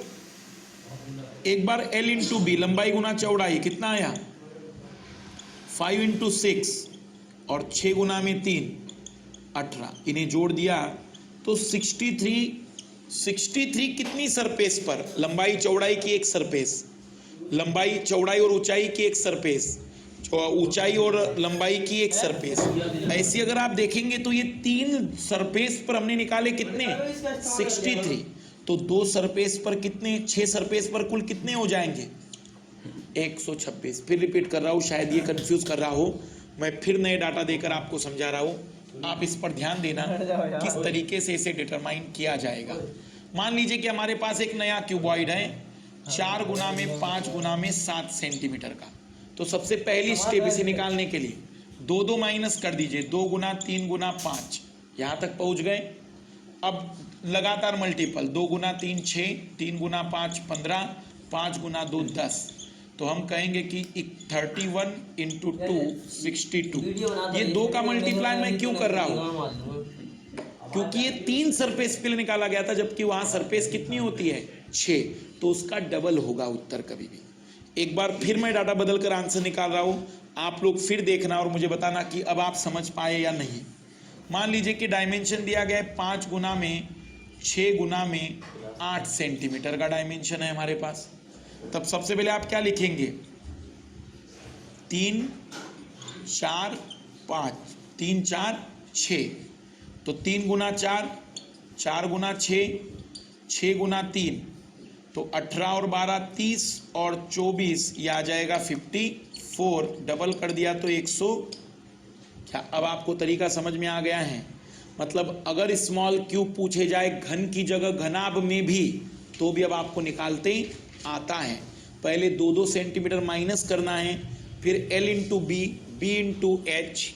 एक बार L इंटू बी, लंबाई गुना चौड़ाई, कितना आया 5 इंटू 6 और 6 गुना में 3 18, इन्हें जोड़ दिया तो 63 कितनी सरफेस पर, लंबाई चौड़ाई की एक सरफेस, लंबाई चौड़ाई और ऊंचाई की एक सरफेस, ऊंचाई और लंबाई की एक सरफेस। ऐसी अगर आप देखेंगे तो ये 3 सरफेस पर हमने निकाले कितने, 63। तो 2 सरफेस पर कितने, 6 सरफेस पर कुल कितने हो जाएंगे, 126। फिर रिपीट कर रहा हूँ, शायद ये कंफ्यूज कर रहा हो, मैं फिर नए डाटा देकर आपको समझा रहा हूँ। आप इस पर ध्यान देना किस तरीके से इसे डिटरमाइन किया जाएगा। मान लीजिए कि हमारे पास एक नया क्यूबॉइड है 4 गुना में 5 गुना में 7 सेंटीमीटर का। तो सबसे पहली स्टेप इसे निकालने के लिए 2-2 माइनस कर दीजिए, 2 गुना 3 गुना 5, यहाँ तक पहुँच गए। अब लगातार मल्टीपल, 2 गुना 3 6, 3 गुना 5 15, 5 गुना 2 10। तो हम कहेंगे कि 31 इंटू 2 62। ये 2 का मल्टीप्लाई मैं क्यों कर रहा हूँ, क्योंकि ये 3 सरफेस पे निकाला गया था, जबकि वहां सरफेस कितनी होती है 6, तो उसका डबल होगा उत्तर कभी भी। एक बार फिर मैं डाटा बदल कर आंसर निकाल रहा हूँ, आप लोग फिर देखना और मुझे बताना कि अब आप समझ पाए या नहीं। मान लीजिए कि डायमेंशन दिया गया है 5 गुना में 6 गुना में 8 सेंटीमीटर का डायमेंशन है हमारे पास। तब सबसे पहले आप क्या लिखेंगे, 3 4 5, 3 4 6, तो 3 गुना 4, 4 गुना 6, 6 गुना 3, तो 18 और 12 30 और 24, ये आ जाएगा 54। डबल कर दिया तो 100 क्या अब आपको तरीका समझ में आ गया है? मतलब अगर स्मॉल क्यूब पूछे जाए घन की जगह घनाभ में भी, तो भी अब आपको निकालते आता है। पहले 2-2 सेंटीमीटर माइनस करना है, फिर L into B, B into H,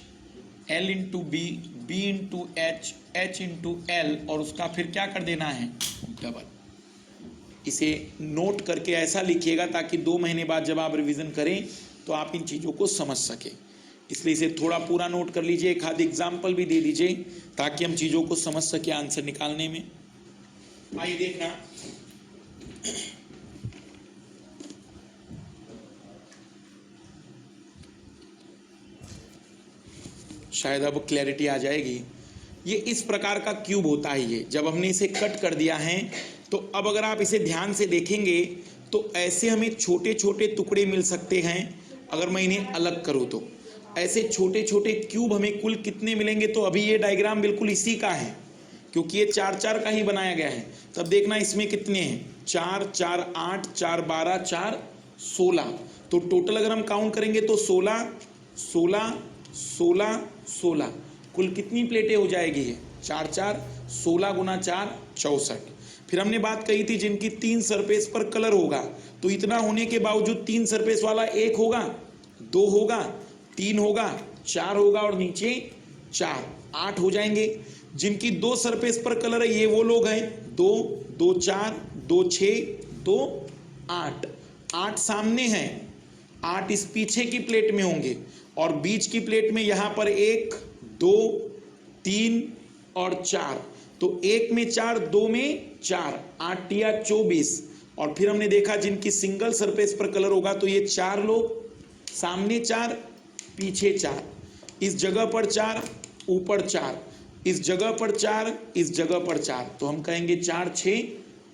L into B, B into H, H into L, और उसका फिर क्या कर देना है? डबल। इसे नोट करके ऐसा लिखिएगा ताकि 2 महीने बाद जब आप रिवीजन करें तो आप इन चीज़ों को समझ सकें। इसलिए इसे थोड़ा पूरा नोट कर लीजिए, एक आध एग्जाम्पल भी दे दीजिए ताकि हम चीज़ों को समझ सके आंसर निकालने में। आइए देखना, शायद अब क्लैरिटी आ जाएगी। ये इस प्रकार का क्यूब होता है। ये जब हमने इसे कट कर दिया है तो अब अगर आप इसे ध्यान से देखेंगे तो ऐसे हमें छोटे छोटे टुकड़े मिल सकते हैं। अगर मैं इन्हें अलग करूँ तो ऐसे छोटे छोटे क्यूब हमें कुल कितने मिलेंगे? तो अभी ये डायग्राम बिल्कुल इसी का है, क्योंकि ये 4-4 का ही बनाया गया है। तब देखना इसमें कितने हैं, 4, 4, 8, 4, 12, 4, 16। तो टोटल अगर हम काउंट करेंगे तो 16, 16, 16, 16, कुल कितनी प्लेटें हो जाएगी? है 4, 4, 16 गुना 4, 64। फिर हमने बात कही थी जिनकी 3 सरफेस पर कलर होगा, तो इतना होने के बावजूद 3 सरफेस वाला 1 होगा, 2 होगा, 3 होगा, 4 होगा और नीचे 4, 8 हो जाएंगे। जिनकी 2 सरफेस पर कलर है ये वो लोग हैं, 2, 2, 4, 2, 6, 2, 8, 8 सामने हैं, 8 इस पीछे की प्लेट में होंगे और बीच की प्लेट में यहां पर 1, 2, 3 और 4। तो 1 में 4, 2 में 4, 8 या 24। और फिर हमने देखा जिनकी सिंगल सरफेस पर कलर होगा तो ये 4 लोग, सामने 4, पीछे 4, इस जगह पर 4, ऊपर 4, इस जगह पर 4, इस जगह पर 4। तो हम कहेंगे 4, 6,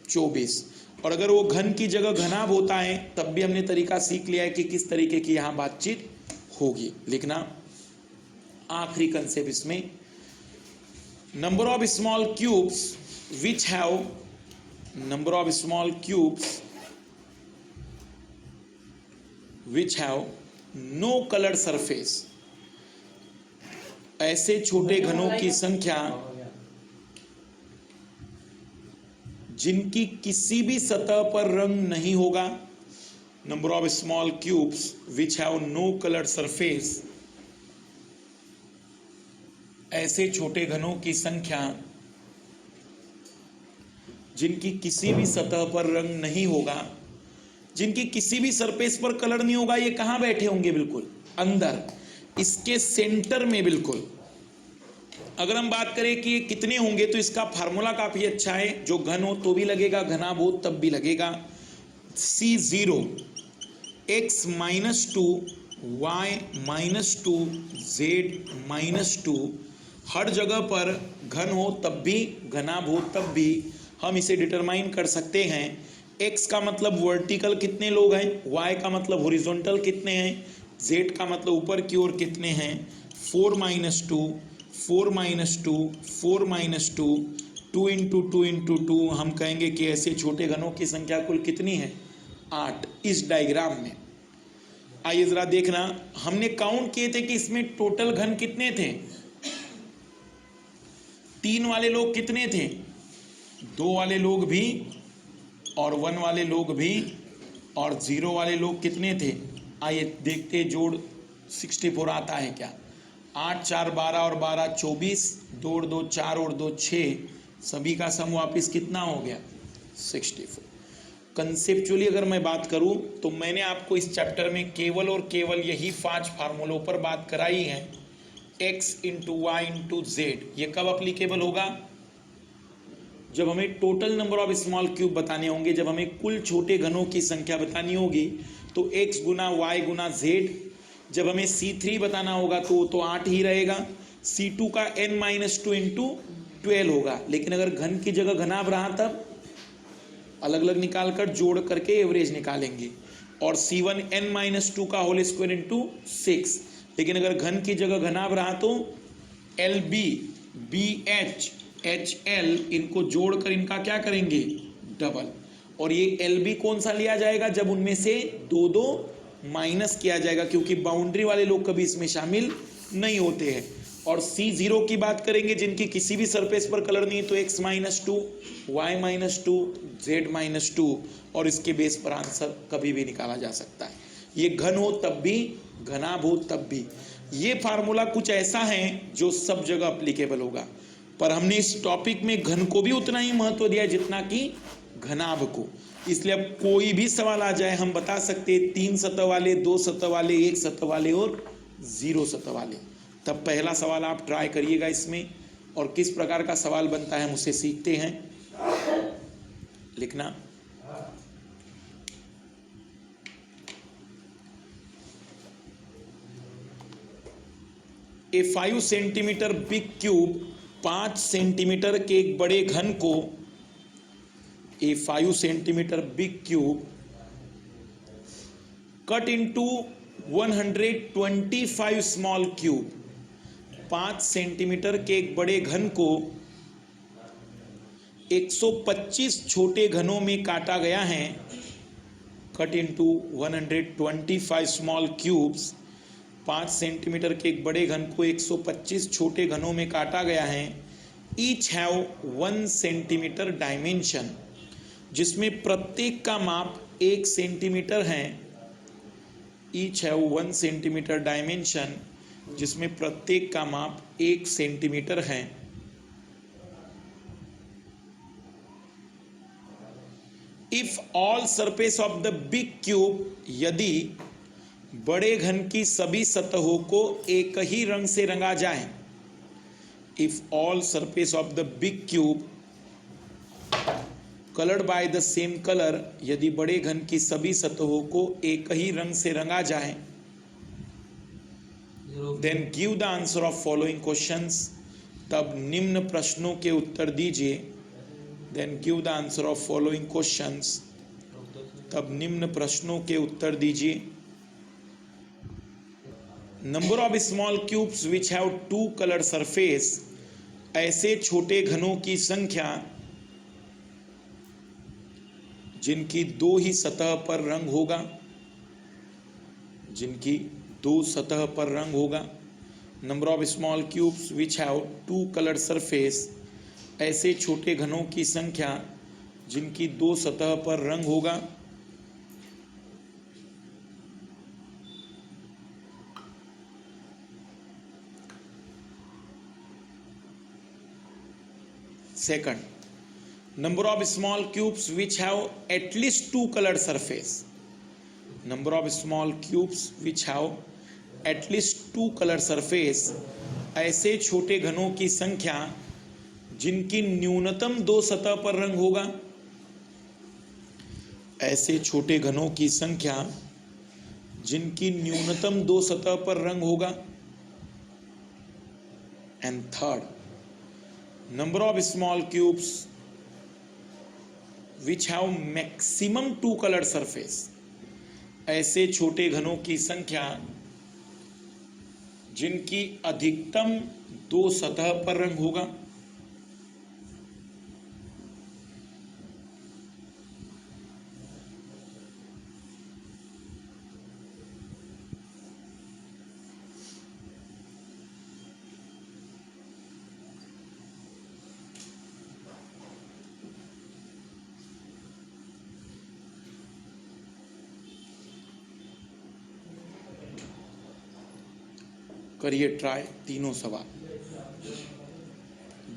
24। और अगर वो घन की जगह घनाभ होता है तब भी हमने तरीका सीख लिया है कि किस तरीके की यहां बातचीत होगी। लिखना आखिरी कंसेप्ट इसमें, number of small cubes which have, number of small cubes which have no coloured surface, ऐसे छोटे घनों की संख्या जिनकी किसी भी सतह पर रंग नहीं होगा। Number of small cubes which have no coloured surface, ऐसे छोटे घनों की संख्या जिनकी किसी भी सतह पर रंग नहीं होगा, जिनकी किसी भी सरफेस पर कलर नहीं होगा। ये कहां बैठे होंगे? बिल्कुल अंदर, इसके सेंटर में बिल्कुल। अगर हम बात करें कि ये कितने होंगे तो इसका फार्मूला काफी अच्छा है, जो घन हो तो भी लगेगा, घनाभ हो तब भी लगेगा। C0 x -2 y -2 z -2, हर जगह पर घन हो तब भी, घनाभ हो तब भी हम इसे डिटरमाइन कर सकते हैं। x का मतलब वर्टिकल कितने लोग हैं, y का मतलब हॉरिजॉन्टल कितने हैं, z का मतलब ऊपर की ओर कितने हैं। 4 - 2, 4 - 2, 4 - 2, 2 × 2 × 2, हम कहेंगे कि ऐसे छोटे घनों की संख्या कुल कितनी है? 8 इस डायग्राम में। आइए जरा देखना, हमने काउंट किए थे कि इसमें टोटल घन कितने थे। 3 वाले लोग कितने थे? 2 वाले लोग भी और 1 वाले लोग भी, और 0 वाले लोग कितने थे? आइए देखते जोड़ 64 आता है क्या। 8, 4, 12 और 12 24, 2 और 2 4 और 2 6, सभी का सम वापिस कितना हो गया? 64। कंसेप्चुअली अगर मैं बात करूं तो मैंने आपको इस चैप्टर में केवल और केवल यही 5 फार्मूलों पर बात कराई है। x × y × z, ये कब अप्लीकेबल होगा? जब हमें total number of small cube बताने होंगे, जब हमें कुल छोटे घनों की संख्या बतानी होगी तो x गुना y गुना z। जब हमें C3 बताना होगा तो 8 ही रहेगा। C2 का n - 2 × 12 होगा। लेकिन अगर घन की जगह घनाभ रहा तब अलग अलग निकाल कर जोड़ करके एवरेज निकालेंगे। और C1 n - 2 का होल स्क्वायर × 6। लेकिन अगर घन की जगह घनाभ रहा तो LB, BH, HL, इनको जोड़कर इनका क्या करेंगे? डबल। और ये LB कौन सा लिया जाएगा? जब उनमें से 2-2 माइनस किया जाएगा, क्योंकि बाउंड्री वाले लोग कभी इसमें शामिल नहीं होते हैं। और C0 की बात करेंगे, जिनकी किसी भी सरफेस पर कलर नहीं है, तो x -2, y -2, z -2, और इसके बेस पर आंसर कभी भी निकाला जा सकता है। ये घन हो तब भी, घनाभ हो तब भी। ये फार्मूला कुछ ऐसा है जो सब जगह अप्लीकेबल होगा, पर हमने इस टॉपिक में घन को भी उतना ही महत्व दिया जितना कि घनाभ को। इसलिए अब कोई भी सवाल आ जाए हम बता सकते हैं 3 सतह वाले, 2 सतह वाले, 1 सतह वाले और 0 सतह वाले। तब पहला सवाल आप ट्राई करिएगा इसमें, और किस प्रकार का सवाल बनता है हम उसे सीखते हैं। लिखना, ए 5 सेंटीमीटर बिग क्यूब, 5 सेंटीमीटर के एक बड़े घन को, ए 5 centimetre big cube cut into 125 small cube, 5 centimetre के एक बड़े घन को 125 छोटे घनों में काटा गया है। Cut into 125 small cubes, 5 centimetre के एक बड़े घन को 125 छोटे घनों में काटा गया है। ईच हैव 1 सेंटीमीटर डायमेंशन, जिसमें प्रत्येक का माप 1 सेंटीमीटर है। ईच हैव 1 सेंटीमीटर डायमेंशन, जिसमें प्रत्येक का माप 1 सेंटीमीटर है। If all surface of the big cube, यदि बड़े घन की सभी सतहों को एक ही रंग से रंगा जाए। If all surface of the big cube coloured by the same colour, यदि बड़े घन की सभी सतहों को एक ही रंग से रंगा जाए। Then give the answer of following questions, तब निम्न प्रश्नों के उत्तर दीजिए। Then give the answer of following questions, तब निम्न प्रश्नों के उत्तर दीजिए। Number of small cubes which have 2 colour surface, ऐसे छोटे घनों की संख्या जिनकी 2 ही सतह पर रंग होगा, जिनकी 2 सतह पर रंग होगा। Number of small cubes which have 2 colour surface, ऐसे छोटे घनों की संख्या जिनकी 2 सतह पर रंग होगा। Second, number of small cubes which have at least 2 colored surface. Number of small cubes which have at least 2 colored surface, ऐसे छोटे घनों की संख्या जिनकी न्यूनतम 2 सतह पर रंग होगा। ऐसे छोटे घनों की संख्या जिनकी न्यूनतम 2 सतह पर रंग होगा। And third, number of small cubes which have maximum 2 colored surface, ऐसे छोटे घनों की संख्या जिनकी अधिकतम 2 सतह पर रंग होगा। करिए ट्राई तीनों सवाल।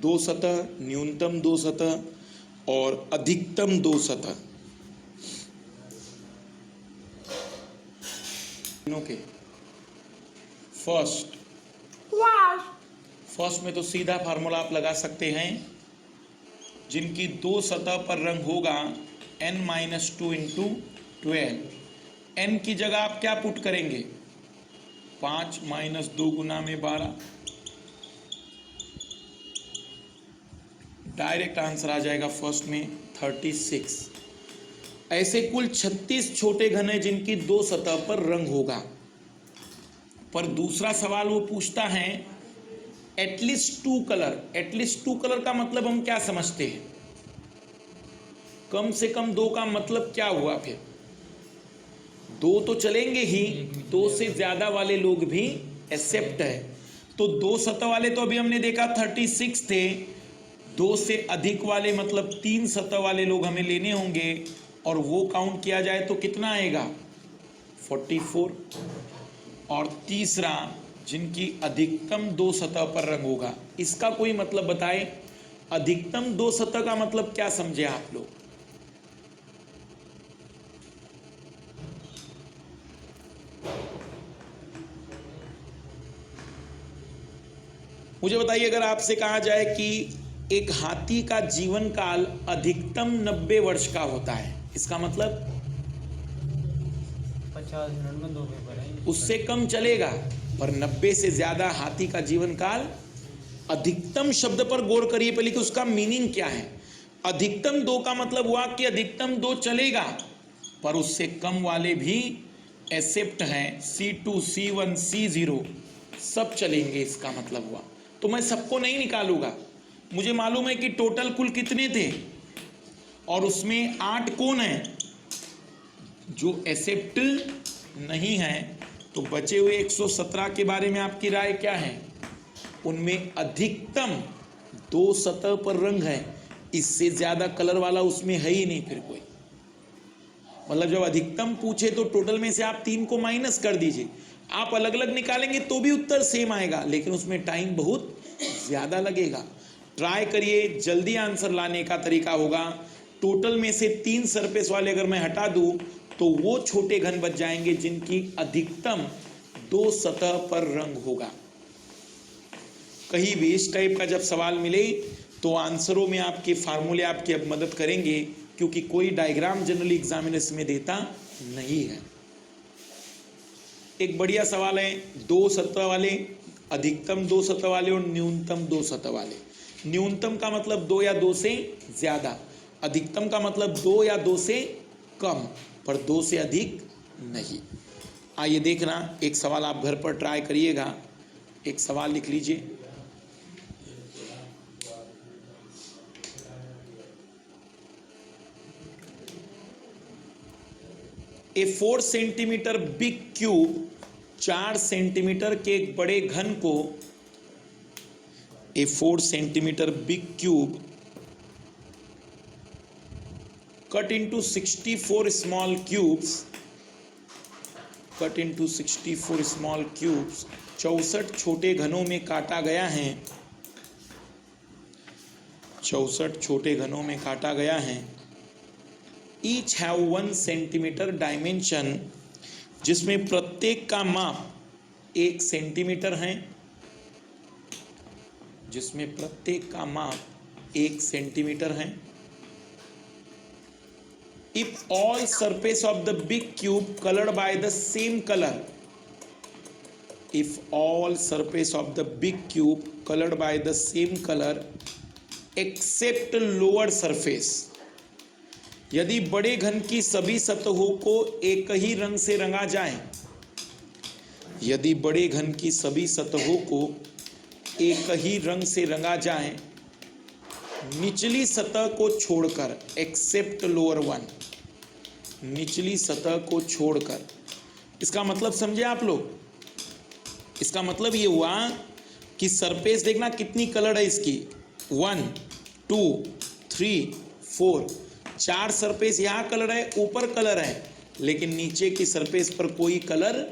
2 सतह, न्यूनतम 2 सतह और अधिकतम 2 सतह, तीनों के। फर्स्ट में तो सीधा फार्मूला आप लगा सकते हैं, जिनकी 2 सतह पर रंग होगा n-2 इंटू 12। n की जगह आप क्या पुट करेंगे? 5 - 2 गुना में 12। डायरेक्ट आंसर आ जाएगा फर्स्ट में 36। ऐसे कुल 36 छोटे घन हैं जिनकी 2 सतह पर रंग होगा। पर दूसरा सवाल वो पूछता है एटलीस्ट 2 कलर। एटलीस्ट 2 कलर का मतलब हम क्या समझते हैं? कम से कम 2 का मतलब क्या हुआ? फिर दो तो चलेंगे ही, दो से ज्यादा वाले लोग भी एक्सेप्ट है। तो दो सतह वाले तो अभी हमने देखा 36 थे, दो से अधिक वाले मतलब 3 सतह वाले लोग हमें लेने होंगे और वो काउंट किया जाए तो कितना आएगा 44। और तीसरा जिनकी अधिकतम 2 सतह पर रंग होगा, इसका कोई मतलब बताए। अधिकतम 2 सतह का मतलब क्या समझे आप लोग? मुझे बताइए, अगर आपसे कहा जाए कि एक हाथी का जीवन काल अधिकतम 90 वर्ष का होता है, इसका मतलब 50 मिनट में 2 पेपर है। उससे कम चलेगा, पर 90 से ज्यादा हाथी का जीवन काल। अधिकतम शब्द पर गौर करिए पहले कि उसका मीनिंग क्या है। अधिकतम 2 का मतलब हुआ कि अधिकतम 2 चलेगा, पर उससे कम वाले भी एक्सेप्ट हैं। C2, C1, C0 सब चलेंगे, इसका मतलब हुआ। तो मैं सबको नहीं निकालूंगा, मुझे मालूम है कि टोटल कुल कितने थे और उसमें 8 कौन है जो एक्सेप्ट नहीं है। तो बचे हुए 117 के बारे में आपकी राय क्या है? उनमें अधिकतम 2 सतह पर रंग है, इससे ज्यादा कलर वाला उसमें है ही नहीं फिर कोई। मतलब जब अधिकतम पूछे तो टोटल में से आप 3 को माइनस कर दीजिए। आप अलग अलग निकालेंगे तो भी उत्तर सेम आएगा, लेकिन उसमें टाइम बहुत ज्यादा लगेगा। ट्राई करिए, जल्दी आंसर लाने का तरीका होगा, टोटल में से 3 सरफेस वाले अगर मैं हटा दूं तो वो छोटे घन बच जाएंगे जिनकी अधिकतम 2 सतह पर रंग होगा। कहीं भी इस टाइप का जब सवाल मिले तो आंसरों में आपके फार्मूले आपकी अब मदद करेंगे, क्योंकि कोई डायग्राम जनरली एग्जामिनर्स में देता नहीं है। एक बढ़िया सवाल है, 2 सतह वाले, अधिकतम 2 सतह वाले और न्यूनतम 2 सतह वाले। न्यूनतम का मतलब 2 या 2 से ज्यादा, अधिकतम का मतलब 2 या 2 से कम, पर 2 से अधिक नहीं। आइए देखना, एक सवाल आप घर पर ट्राई करिएगा। एक सवाल लिख लीजिए। ए 4 सेंटीमीटर बिग क्यूब, 4 सेंटीमीटर के एक बड़े घन को, ए 4 centimetre big cube cut into 64 small cubes, cut into 64 small cubes, 64 छोटे घनों में काटा गया है, 64 छोटे घनों में काटा गया है। Each have 1 सेंटीमीटर डायमेंशन, जिसमें प्रत्येक का माप 1 सेंटीमीटर है, जिसमें प्रत्येक का माप 1 सेंटीमीटर है। If all surface of the big cube colored by the same color, if all surface of the big cube colored by the same color except lower surface, यदि बड़े घन की सभी सतहों को एक ही रंग से रंगा जाए, यदि बड़े घन की सभी सतहों को एक ही रंग से रंगा जाए, निचली सतह को छोड़कर, एक्सेप्ट लोअर वन, निचली सतह को छोड़कर। इसका मतलब समझे आप लोग? इसका मतलब ये हुआ कि सरफेस देखना कितनी कलर है इसकी, 1, 2, 3, 4, 4 सरफेस यहाँ कलर है, ऊपर कलर है, लेकिन नीचे की सरफेस पर कोई कलर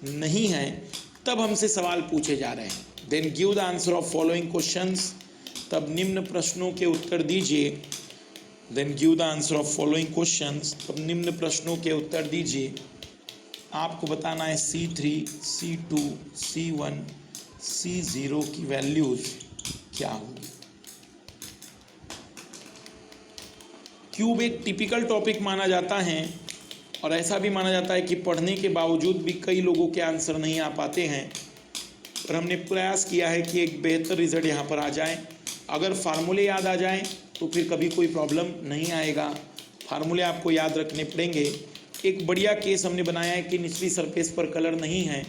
नहीं है। तब हमसे सवाल पूछे जा रहे हैं। Then give the answer of following questions, तब निम्न प्रश्नों के उत्तर दीजिए। Then give the answer of following questions, तब निम्न प्रश्नों के उत्तर दीजिए। आपको बताना है C3, C2, C1, C0 की वैल्यूज क्या होगी। क्यूब एक टिपिकल टॉपिक माना जाता है और ऐसा भी माना जाता है कि पढ़ने के बावजूद भी कई लोगों के आंसर नहीं आ पाते हैं, पर हमने प्रयास किया है कि एक बेहतर रिजल्ट यहाँ पर आ जाए। अगर फार्मूले याद आ जाएं तो फिर कभी कोई प्रॉब्लम नहीं आएगा। फार्मूले आपको याद रखने पड़ेंगे। एक बढ़िया केस हमने बनाया है कि निचली सरफेस पर कलर नहीं है,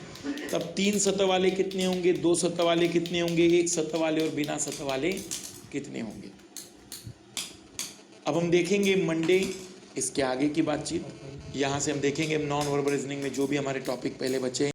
तब 3 सतह वाले कितने होंगे, 2 सतह वाले कितने होंगे, 1 सतह वाले और बिना सतह वाले कितने होंगे। अब हम देखेंगे मंडे इसके आगे की बातचीत यहाँ से हम देखेंगे नॉन वर्बल रीजनिंग में जो भी हमारे टॉपिक पहले बचे हैं